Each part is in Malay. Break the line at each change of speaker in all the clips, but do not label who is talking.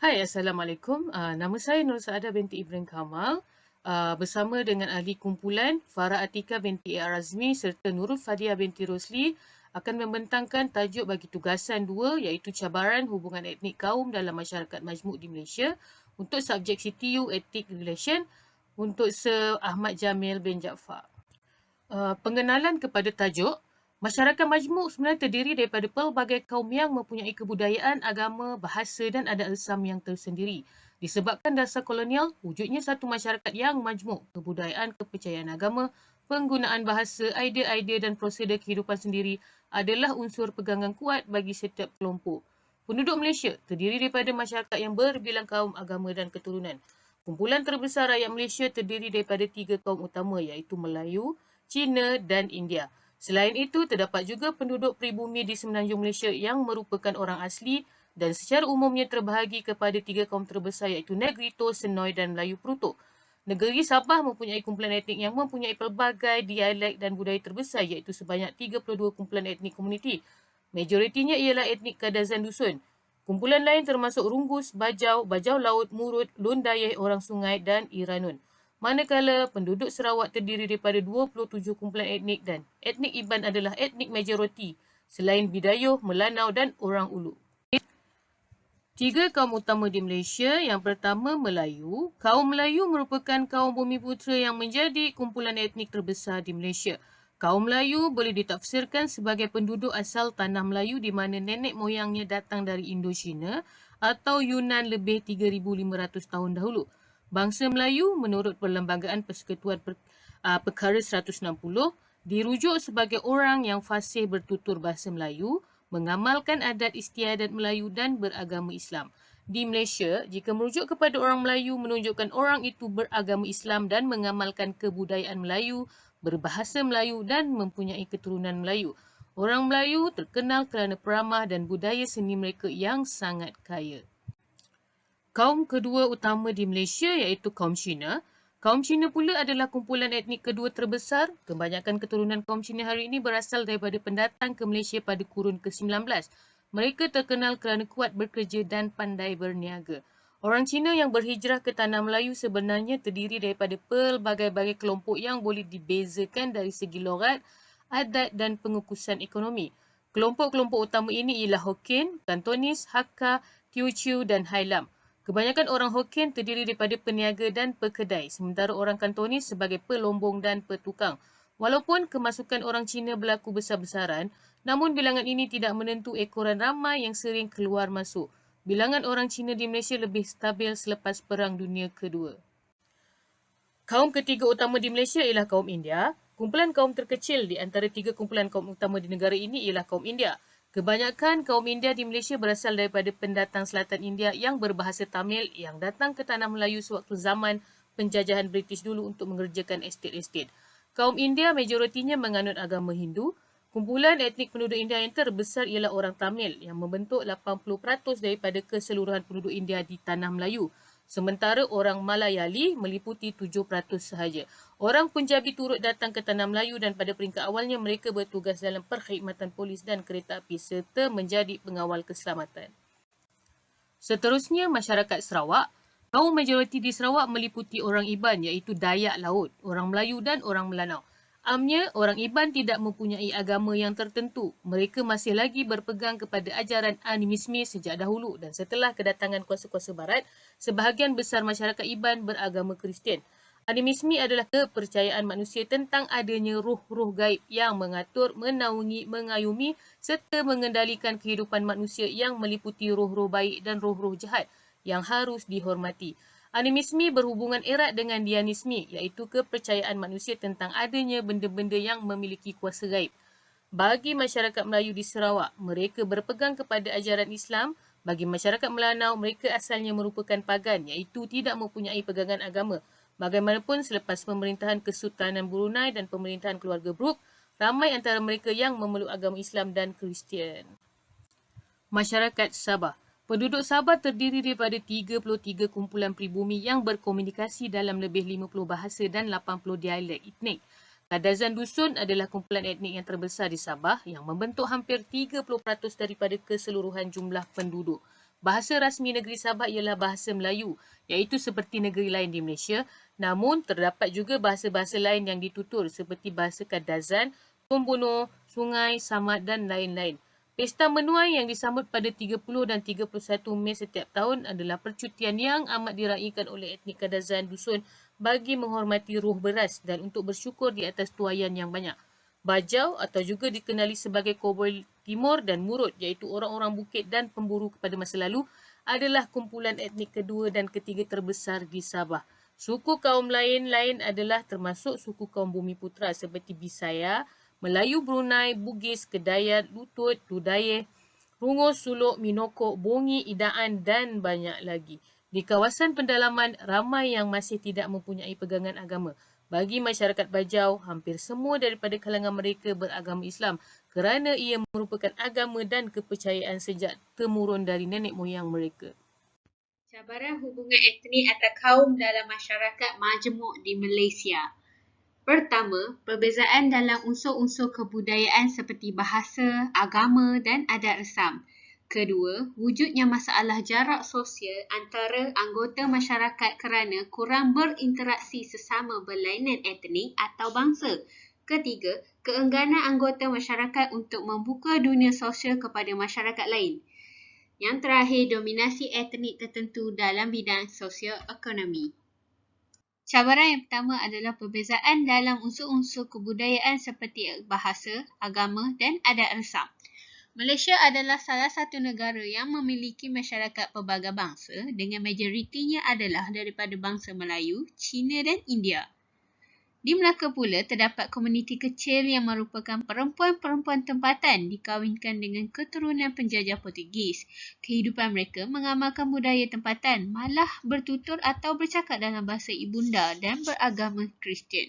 Hai, Assalamualaikum. Nama saya Nur Saadah binti Ibrahim Kamal. Bersama dengan ahli kumpulan Farah Atika binti A. Razmi serta Nurul Fadia binti Rosli akan membentangkan tajuk bagi tugasan 2 iaitu cabaran hubungan etnik kaum dalam masyarakat majmuk di Malaysia untuk subjek CTU Ethnic Relation untuk Sir Ahmad Jamil bin Jaafar. Pengenalan kepada tajuk, masyarakat majmuk sebenarnya terdiri daripada pelbagai kaum yang mempunyai kebudayaan, agama, bahasa dan adat resam yang tersendiri. Disebabkan dasar kolonial, wujudnya satu masyarakat yang majmuk, kebudayaan, kepercayaan agama, penggunaan bahasa, idea-idea dan prosedur kehidupan sendiri adalah unsur pegangan kuat bagi setiap kelompok. Penduduk Malaysia terdiri daripada masyarakat yang berbilang kaum, agama dan keturunan. Kumpulan terbesar rakyat Malaysia terdiri daripada 3 kaum utama iaitu Melayu, Cina dan India. Selain itu, terdapat juga penduduk pribumi di semenanjung Malaysia yang merupakan orang asli dan secara umumnya terbahagi kepada 3 kaum terbesar iaitu Negrito, Senoi dan Melayu Perutuk. Negeri Sabah mempunyai kumpulan etnik yang mempunyai pelbagai dialek dan budaya terbesar iaitu sebanyak 32 kumpulan etnik komuniti. Majoritinya ialah etnik Kadazan Dusun. Kumpulan lain termasuk Runggus, Bajau, Bajau Laut, Murut, Lun Dayeh, Orang Sungai dan Iranun. Manakala penduduk Sarawak terdiri daripada 27 kumpulan etnik dan etnik Iban adalah etnik majoriti selain Bidayuh, Melanau dan Orang Ulu. 3 kaum utama di Malaysia. Yang pertama, Melayu. Kaum Melayu merupakan kaum Bumiputera yang menjadi kumpulan etnik terbesar di Malaysia. Kaum Melayu boleh ditafsirkan sebagai penduduk asal tanah Melayu di mana nenek moyangnya datang dari Indochina atau Yunan lebih 3,500 tahun dahulu. Bangsa Melayu menurut Perlembagaan Persekutuan Perkara 160 dirujuk sebagai orang yang fasih bertutur bahasa Melayu, mengamalkan adat istiadat Melayu dan beragama Islam. Di Malaysia, jika merujuk kepada orang Melayu menunjukkan orang itu beragama Islam dan mengamalkan kebudayaan Melayu, berbahasa Melayu dan mempunyai keturunan Melayu. Orang Melayu terkenal kerana peramah dan budaya seni mereka yang sangat kaya. Kaum kedua utama di Malaysia iaitu kaum Cina. Kaum Cina pula adalah kumpulan etnik kedua terbesar. Kebanyakan keturunan kaum Cina hari ini berasal daripada pendatang ke Malaysia pada kurun ke-19. Mereka terkenal kerana kuat bekerja dan pandai berniaga. Orang Cina yang berhijrah ke Tanah Melayu sebenarnya terdiri daripada pelbagai-bagai kelompok yang boleh dibezakan dari segi logat, adat dan pengukusan ekonomi. Kelompok-kelompok utama ini ialah Hokkien, Kantonis, Hakka, Teochew dan Hailam. Kebanyakan orang Hokkien terdiri daripada peniaga dan pekedai, sementara orang Kantonis sebagai pelombong dan petukang. Walaupun kemasukan orang Cina berlaku besar-besaran, namun bilangan ini tidak menentu ekoran ramai yang sering keluar masuk. Bilangan orang Cina di Malaysia lebih stabil selepas Perang Dunia Kedua. Kaum ketiga utama di Malaysia ialah kaum India. Kumpulan kaum terkecil di antara 3 kumpulan kaum utama di negara ini ialah kaum India. Kebanyakan kaum India di Malaysia berasal daripada pendatang selatan India yang berbahasa Tamil yang datang ke Tanah Melayu sewaktu zaman penjajahan British dulu untuk mengerjakan estet-estet. Kaum India majoritinya menganut agama Hindu. Kumpulan etnik penduduk India yang terbesar ialah orang Tamil yang membentuk 80% daripada keseluruhan penduduk India di Tanah Melayu. Sementara orang Malayali meliputi 7% sahaja. Orang Punjabi turut datang ke Tanah Melayu dan pada peringkat awalnya mereka bertugas dalam perkhidmatan polis dan kereta api serta menjadi pengawal keselamatan. Seterusnya, masyarakat Sarawak. Kaum majoriti di Sarawak meliputi orang Iban iaitu Dayak Laut, orang Melayu dan orang Melanau. Amnya, orang Iban tidak mempunyai agama yang tertentu. Mereka masih lagi berpegang kepada ajaran animisme sejak dahulu dan setelah kedatangan kuasa-kuasa barat, sebahagian besar masyarakat Iban beragama Kristian. Animisme adalah kepercayaan manusia tentang adanya roh-roh gaib yang mengatur, menaungi, mengayumi serta mengendalikan kehidupan manusia yang meliputi roh-roh baik dan roh-roh jahat yang harus dihormati. Animisme berhubungan erat dengan Dianisme iaitu kepercayaan manusia tentang adanya benda-benda yang memiliki kuasa gaib. Bagi masyarakat Melayu di Sarawak, mereka berpegang kepada ajaran Islam. Bagi masyarakat Melanau, mereka asalnya merupakan pagan iaitu tidak mempunyai pegangan agama. Bagaimanapun selepas pemerintahan Kesultanan Brunei dan pemerintahan keluarga Brooke, ramai antara mereka yang memeluk agama Islam dan Kristian. Masyarakat Sabah. Penduduk Sabah terdiri daripada 33 kumpulan pribumi yang berkomunikasi dalam lebih 50 bahasa dan 80 dialek etnik. Kadazan Dusun adalah kumpulan etnik yang terbesar di Sabah yang membentuk hampir 30% daripada keseluruhan jumlah penduduk. Bahasa rasmi negeri Sabah ialah bahasa Melayu, iaitu seperti negeri lain di Malaysia. Namun, terdapat juga bahasa-bahasa lain yang ditutur seperti bahasa Kadazan, Tombono, Sungai, Samad dan lain-lain. Pesta Menuai yang disambut pada 30 dan 31 Mei setiap tahun adalah percutian yang amat diraikan oleh etnik Kadazan Dusun bagi menghormati ruh beras dan untuk bersyukur di atas tuaian yang banyak. Bajau atau juga dikenali sebagai Koboi Timur dan Murut, iaitu orang-orang bukit dan pemburu pada masa lalu, adalah kumpulan etnik kedua dan ketiga terbesar di Sabah. Suku kaum lain-lain adalah termasuk suku kaum Bumiputra seperti Bisaya, Melayu Brunei, Bugis, Kedayat, Lutut, Ludayeh, Rungus, Suluk, Minokok, Bongi, Idaan dan banyak lagi. Di kawasan pendalaman, ramai yang masih tidak mempunyai pegangan agama. Bagi masyarakat Bajau, hampir semua daripada kalangan mereka beragama Islam kerana ia merupakan agama dan kepercayaan sejak temurun dari nenek moyang mereka.
Cabaran hubungan etnik atau kaum dalam masyarakat majmuk di Malaysia. Pertama, perbezaan dalam unsur-unsur kebudayaan seperti bahasa, agama dan adat resam. Kedua, wujudnya masalah jarak sosial antara anggota masyarakat kerana kurang berinteraksi sesama berlainan etnik atau bangsa. Ketiga, keengganan anggota masyarakat untuk membuka dunia sosial kepada masyarakat lain. Yang terakhir, dominasi etnik tertentu dalam bidang sosio-ekonomi. Cabaran yang pertama adalah perbezaan dalam unsur-unsur kebudayaan seperti bahasa, agama dan adat resam. Malaysia adalah salah satu negara yang memiliki masyarakat pelbagai bangsa dengan majoritinya adalah daripada bangsa Melayu, Cina dan India. Di Melaka pula terdapat komuniti kecil yang merupakan perempuan-perempuan tempatan dikahwinkan dengan keturunan penjajah Portugis. Kehidupan mereka mengamalkan budaya tempatan, malah bertutur atau bercakap dalam bahasa ibunda dan beragama Kristian.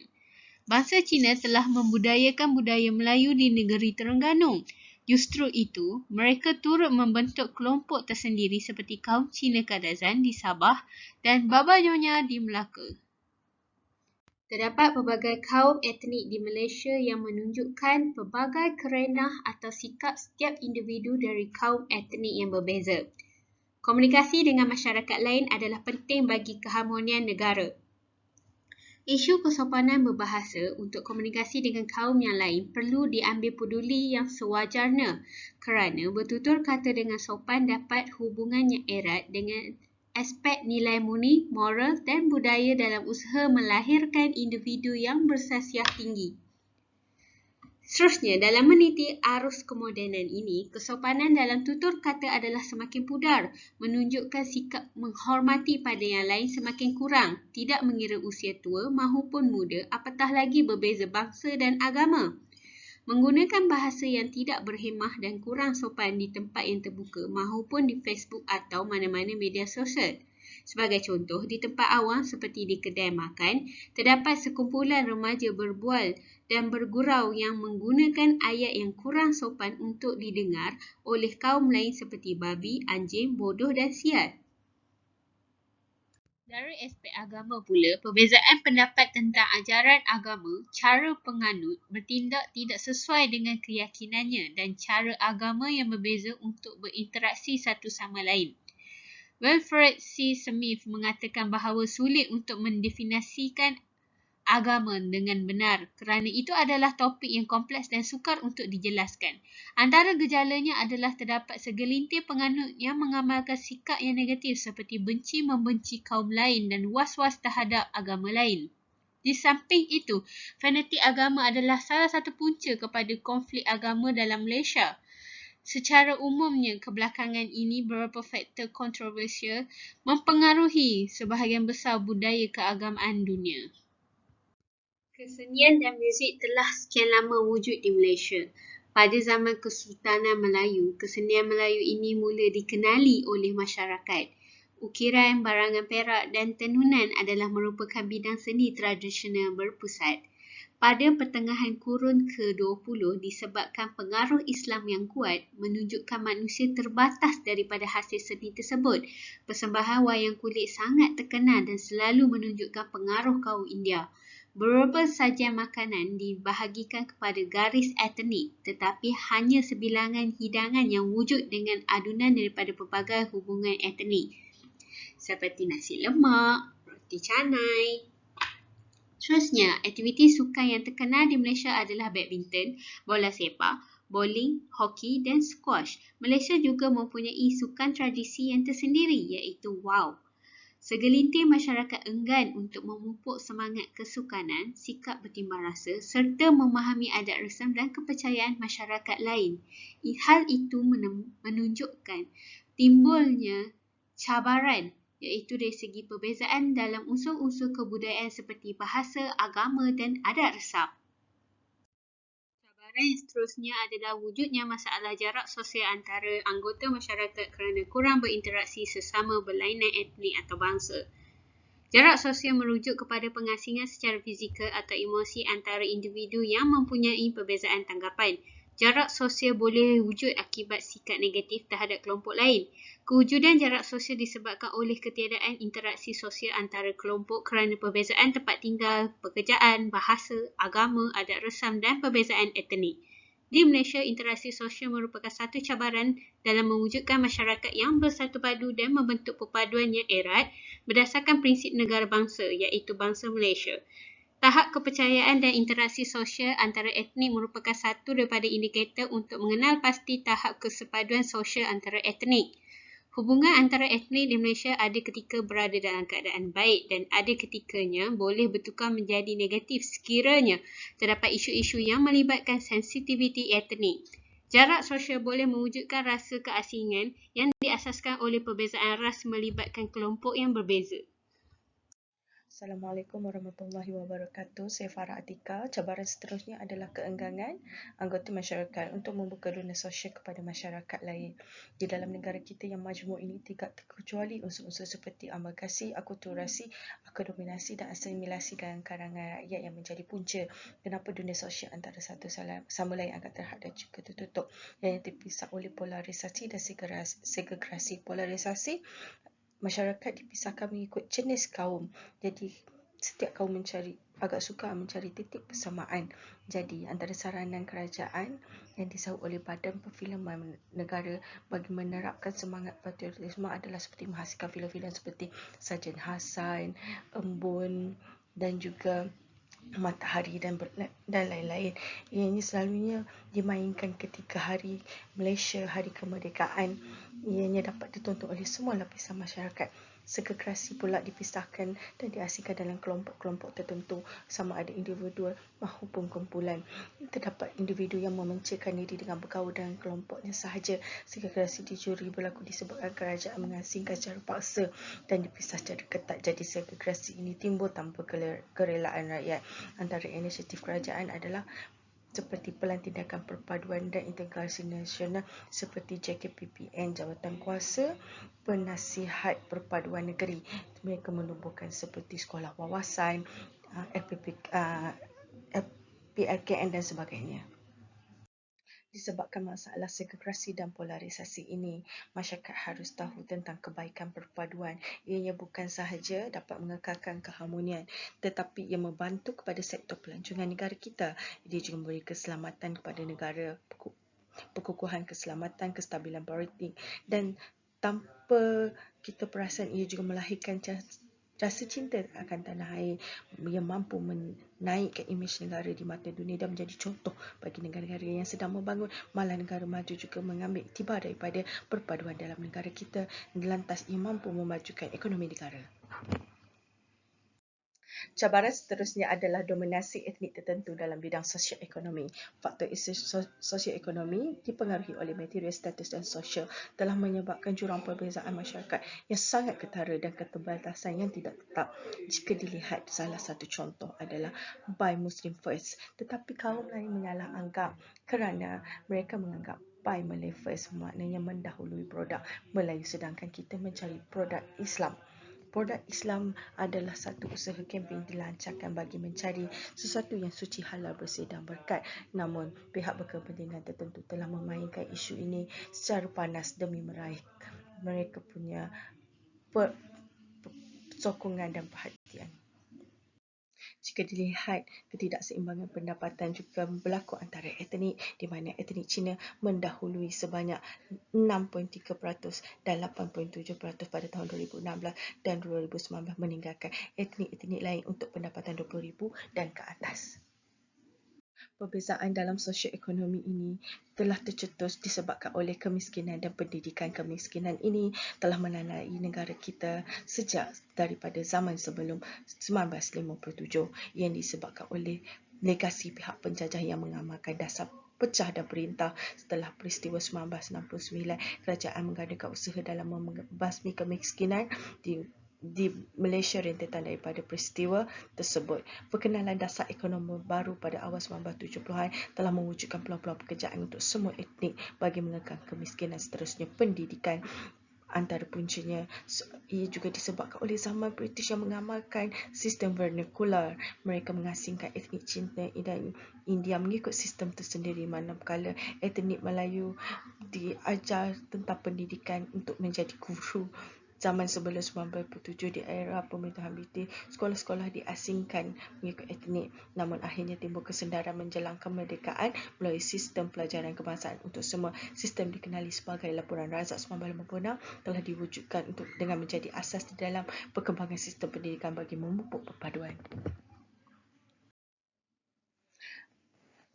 Bangsa Cina telah membudayakan budaya Melayu di negeri Terengganu. Justru itu, mereka turut membentuk kelompok tersendiri seperti kaum Cina Kadazan di Sabah dan Baba Nyonya di Melaka. Terdapat pelbagai kaum etnik di Malaysia yang menunjukkan pelbagai kerenah atau sikap setiap individu dari kaum etnik yang berbeza. Komunikasi dengan masyarakat lain adalah penting bagi keharmonian negara. Isu kesopanan berbahasa untuk komunikasi dengan kaum yang lain perlu diambil peduli yang sewajarnya kerana bertutur kata dengan sopan dapat hubungan yang erat dengan aspek nilai murni, moral dan budaya dalam usaha melahirkan individu yang bersasiah tinggi. Seterusnya, dalam meniti arus kemodenan ini, kesopanan dalam tutur kata adalah semakin pudar, menunjukkan sikap menghormati pada yang lain semakin kurang, tidak mengira usia tua maupun muda, apatah lagi berbeza bangsa dan agama. Menggunakan bahasa yang tidak berhemah dan kurang sopan di tempat yang terbuka maupun di Facebook atau mana-mana media sosial. Sebagai contoh, di tempat awam seperti di kedai makan, terdapat sekumpulan remaja berbual dan bergurau yang menggunakan ayat yang kurang sopan untuk didengar oleh kaum lain seperti babi, anjing, bodoh dan sial. Dari aspek agama pula, perbezaan pendapat tentang ajaran agama, cara penganut bertindak tidak sesuai dengan keyakinannya dan cara agama yang berbeza untuk berinteraksi satu sama lain. Wilfred C. Smith mengatakan bahawa sulit untuk mendefinisikan agama dengan benar kerana itu adalah topik yang kompleks dan sukar untuk dijelaskan. Antara gejalanya adalah terdapat segelintir penganut yang mengamalkan sikap yang negatif seperti benci membenci kaum lain dan was-was terhadap agama lain. Di samping itu, fanatik agama adalah salah satu punca kepada konflik agama dalam Malaysia. Secara umumnya, kebelakangan ini beberapa faktor kontroversial mempengaruhi sebahagian besar budaya keagamaan dunia. Kesenian dan muzik telah sekian lama wujud di Malaysia. Pada zaman Kesultanan Melayu, kesenian Melayu ini mula dikenali oleh masyarakat. Ukiran, barangan perak dan tenunan adalah merupakan bidang seni tradisional berpusat. Pada pertengahan kurun ke-20 disebabkan pengaruh Islam yang kuat menunjukkan manusia terbatas daripada hasil seni tersebut. Persembahan wayang kulit sangat terkenal dan selalu menunjukkan pengaruh kaum India. Beberapa sajian makanan dibahagikan kepada garis etnik, tetapi hanya sebilangan hidangan yang wujud dengan adunan daripada pelbagai hubungan etnik, seperti nasi lemak, roti canai. Seterusnya, aktiviti sukan yang terkenal di Malaysia adalah badminton, bola sepak, bowling, hoki dan squash. Malaysia juga mempunyai sukan tradisi yang tersendiri iaitu WOW. Segelintir masyarakat enggan untuk memupuk semangat kesukanan, sikap bertimbang rasa serta memahami adat resam dan kepercayaan masyarakat lain. Hal itu menunjukkan timbulnya cabaran iaitu dari segi perbezaan dalam unsur-unsur kebudayaan seperti bahasa, agama dan adat resam. Cabaran yang seterusnya adalah wujudnya masalah jarak sosial antara anggota masyarakat kerana kurang berinteraksi sesama berlainan etnik atau bangsa. Jarak sosial merujuk kepada pengasingan secara fizikal atau emosi antara individu yang mempunyai perbezaan tanggapan. Jarak sosial boleh wujud akibat sikap negatif terhadap kelompok lain. Kewujudan jarak sosial disebabkan oleh ketiadaan interaksi sosial antara kelompok kerana perbezaan tempat tinggal, pekerjaan, bahasa, agama, adat resam dan perbezaan etnik. Di Malaysia, interaksi sosial merupakan satu cabaran dalam mewujudkan masyarakat yang bersatu padu dan membentuk perpaduan yang erat berdasarkan prinsip negara bangsa iaitu bangsa Malaysia. Tahap kepercayaan dan interaksi sosial antara etnik merupakan satu daripada indikator untuk mengenal pasti tahap kesepaduan sosial antara etnik. Hubungan antara etnik di Malaysia ada ketika berada dalam keadaan baik dan ada ketikanya boleh bertukar menjadi negatif sekiranya terdapat isu-isu yang melibatkan sensitiviti etnik. Jarak sosial boleh mewujudkan rasa keasingan yang diasaskan oleh perbezaan ras melibatkan kelompok yang berbeza.
Assalamualaikum warahmatullahi wabarakatuh. Saya Farah Atika. Cabaran seterusnya adalah keengganan anggota masyarakat untuk membuka dunia sosial kepada masyarakat lain. Di dalam negara kita yang majmuk ini tidak terkecuali unsur-unsur seperti amal kasih, akulturasi, akomodirasi dan asimilasi dalam kalangan rakyat yang menjadi punca kenapa dunia sosial antara satu sama lain agak terhad dan juga tertutup, yang terpisah oleh polarisasi dan segregasi. Polarisasi masyarakat dipisahkan mengikut jenis kaum. Jadi setiap kaum agak sukar mencari titik persamaan. Jadi antara saranan kerajaan yang disahut oleh Badan Perfilman Negara bagi menerapkan semangat patriotisme adalah seperti menghasilkan filem-filem seperti Sarjan Hassan, Embun dan juga Matahari dan lain-lain. Ianya selalunya dimainkan ketika Hari Malaysia, Hari Kemerdekaan. Ianya dapat ditonton oleh semua lapisan masyarakat. Segregasi pula dipisahkan dan diasingkan dalam kelompok-kelompok tertentu, sama ada individu maupun kumpulan. Terdapat individu yang memencakan diri dengan bergaul dengan kelompoknya sahaja. Segregasi dicuri berlaku disebabkan kerajaan mengasingkan secara paksa dan dipisah secara ketat. Jadi segregasi ini timbul tanpa kerelaan rakyat. Antara inisiatif kerajaan adalah seperti Pelan Tindakan Perpaduan dan Integrasi Nasional seperti JKPPN, Jabatan Kuasa Penasihat Perpaduan Negeri. Mereka menubuhkan seperti Sekolah Wawasan, PLKN dan sebagainya. Disebabkan masalah segregasi dan polarisasi ini, masyarakat harus tahu tentang kebaikan perpaduan. Ianya bukan sahaja dapat mengekalkan keharmonian, tetapi ia membantu kepada sektor pelancongan negara kita. Dia juga memberi keselamatan kepada negara, perkukuhan keselamatan, kestabilan politik, dan tanpa kita perasan ia juga melahirkan rasa cinta akan tanah air yang mampu menaikkan imej negara di mata dunia dan menjadi contoh bagi negara-negara yang sedang membangun. Malah negara maju juga mengambil iktibar daripada perpaduan dalam negara kita, lantas ia mampu memajukan ekonomi negara. Cabaran seterusnya adalah dominasi etnik tertentu dalam bidang sosio-ekonomi. Faktor sosio-ekonomi dipengaruhi oleh material status dan sosial telah menyebabkan jurang perbezaan masyarakat yang sangat ketara dan keterbatasan yang tidak tetap. Jika dilihat, salah satu contoh adalah Buy Muslim First, tetapi kaum lain menyalah anggap kerana mereka menganggap Buy Malay First maknanya mendahului produk Melayu, sedangkan kita mencari produk Islam. Produk Islam adalah satu usaha kempen dilancarkan bagi mencari sesuatu yang suci, halal, bersih dan berkat. Namun, pihak berkepentingan tertentu telah memainkan isu ini secara panas demi meraih mereka punya sokongan dan perhatian. Jika dilihat ketidakseimbangan pendapatan juga berlaku antara etnik, di mana etnik Cina mendahului sebanyak 6.3% dan 8.7% pada tahun 2016 dan 2019, meninggalkan etnik-etnik lain untuk pendapatan RM20,000 dan ke atas. Perbezaan dalam sosioekonomi ini telah tercetus disebabkan oleh kemiskinan dan pendidikan. Kemiskinan ini telah menandai negara kita sejak daripada zaman sebelum 1957 yang disebabkan oleh legasi pihak penjajah yang mengamalkan dasar pecah dan perintah. Setelah peristiwa 1969, kerajaan mengadakan usaha dalam membasmi kemiskinan di Malaysia. Rentetan daripada peristiwa tersebut, perkenalan dasar ekonomi baru pada awal 1970-an telah mewujudkan peluang-peluang pekerjaan untuk semua etnik bagi mengekang kemiskinan. Seterusnya, pendidikan antara puncanya ia juga disebabkan oleh zaman British yang mengamalkan sistem vernacular. Mereka mengasingkan etnik Cina dan India mengikut sistem tersendiri, manakala etnik Melayu diajar tentang pendidikan untuk menjadi guru. Zaman sebelum 1997, di era pemerintahan British, sekolah-sekolah diasingkan mengikut etnik. Namun akhirnya timbul kesedaran menjelang kemerdekaan melalui sistem pelajaran kebangsaan untuk semua. Sistem dikenali sebagai Laporan Razak 1956 telah diwujudkan dengan menjadi asas di dalam perkembangan sistem pendidikan bagi memupuk perpaduan.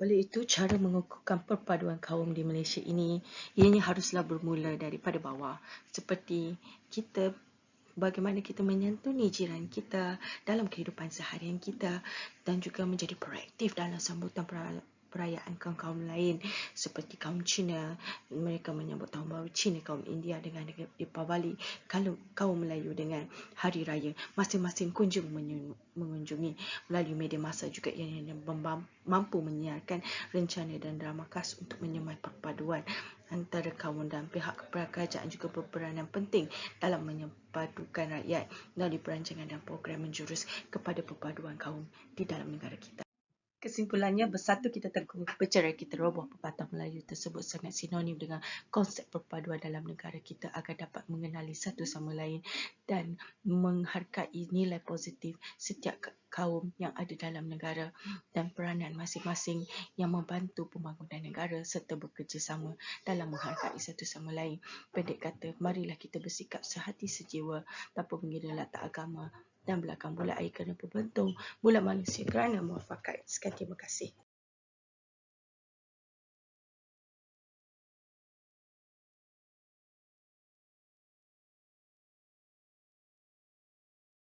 Oleh itu, cara mengukuhkan perpaduan kaum di Malaysia ini, ianya haruslah bermula daripada bawah. Seperti bagaimana kita menyantuni jiran kita dalam kehidupan seharian kita, dan juga menjadi proaktif dalam sambutan perayaan kaum-kaum lain seperti kaum Cina, mereka menyambut Tahun Baru Cina, kaum India dengan Deepavali, kalau kaum Melayu dengan Hari Raya. Masing-masing kunjung mengunjungi melalui media masa juga yang mampu menyiarkan rencana dan drama khas untuk menyemai perpaduan antara kaum, dan pihak kerajaan juga berperanan penting dalam menyepadukan rakyat melalui perancangan dan program menjurus kepada perpaduan kaum di dalam negara kita. Kesimpulannya, bersatu kita teguh, bercerai kita roboh. Pepatah Melayu tersebut sangat sinonim dengan konsep perpaduan dalam negara kita agar dapat mengenali satu sama lain dan menghargai nilai positif setiap kaum yang ada dalam negara dan peranan masing-masing yang membantu pembangunan negara serta bekerjasama dalam menghargai satu sama lain. Pendek kata, marilah kita bersikap sehati sejiwa tanpa mengira latar agama dan belakang. Bulat air kerana berbentung, bulat manusia kerana muafakat. Sekian, terima kasih.